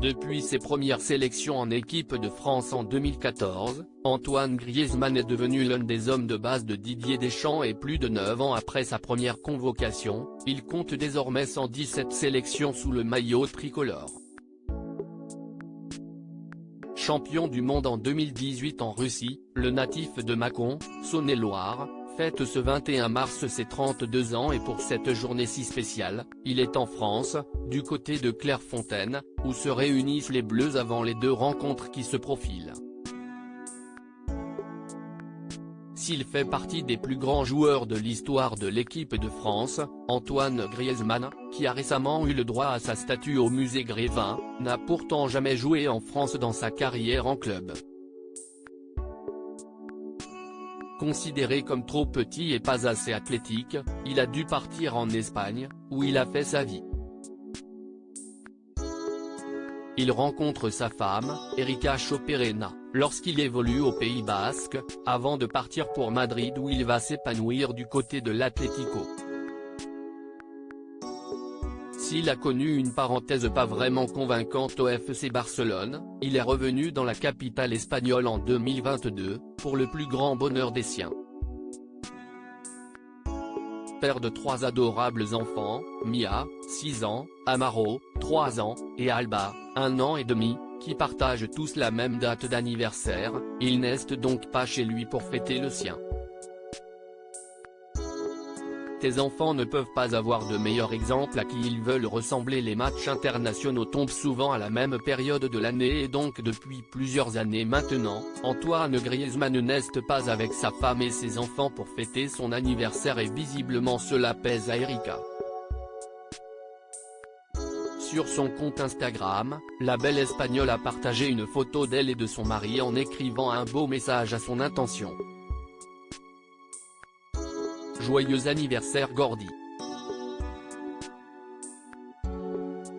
Depuis ses premières sélections en équipe de France en 2014, Antoine Griezmann est devenu l'un des hommes de base de Didier Deschamps et plus de 9 ans après sa première convocation, il compte désormais 117 sélections sous le maillot tricolore. Champion du monde en 2018 en Russie, le natif de Mâcon, Saône-et-Loire, fête ce 21 mars ses 32 ans et pour cette journée si spéciale, il est en France, du côté de Clairefontaine, où se réunissent les Bleus avant les deux rencontres qui se profilent. S'il fait partie des plus grands joueurs de l'histoire de l'équipe de France, Antoine Griezmann, qui a récemment eu le droit à sa statue au musée Grévin, n'a pourtant jamais joué en France dans sa carrière en club. Considéré comme trop petit et pas assez athlétique, il a dû partir en Espagne, où il a fait sa vie. Il rencontre sa femme, Erika Choperena, lorsqu'il évolue au Pays Basque, avant de partir pour Madrid où il va s'épanouir du côté de l'Atlético. S'il a connu une parenthèse pas vraiment convaincante au FC Barcelone, il est revenu dans la capitale espagnole en 2022, pour le plus grand bonheur des siens. Père de 3 adorables enfants, Mia, 6 ans, Amaro, 3 ans, et Alba, 1 an et demi, qui partagent tous la même date d'anniversaire, il n'est donc pas chez lui pour fêter le sien. Tes enfants ne peuvent pas avoir de meilleur exemple à qui ils veulent ressembler. Les matchs internationaux tombent souvent à la même période de l'année et donc depuis plusieurs années maintenant, Antoine Griezmann n'est pas avec sa femme et ses enfants pour fêter son anniversaire et visiblement cela pèse à Erika. Sur son compte Instagram, la belle espagnole a partagé une photo d'elle et de son mari en écrivant un beau message à son intention. Joyeux anniversaire Gordy.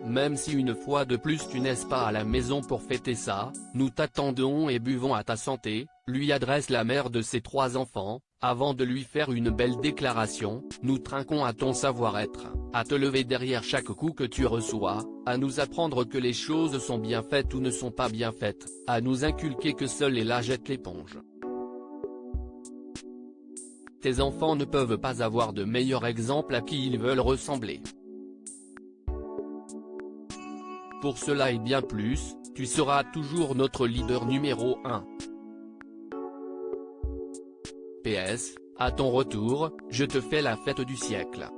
Même si une fois de plus tu n'es pas à la maison pour fêter ça, nous t'attendons et buvons à ta santé, lui adresse la mère de ses 3 enfants, avant de lui faire une belle déclaration, nous trinquons à ton savoir-être, à te lever derrière chaque coup que tu reçois, à nous apprendre que les choses sont bien faites ou ne sont pas bien faites, à nous inculquer que seul est là jette l'éponge. Tes enfants ne peuvent pas avoir de meilleur exemple à qui ils veulent ressembler. Pour cela et bien plus, tu seras toujours notre leader numéro 1. PS, à ton retour, je te fais la fête du siècle.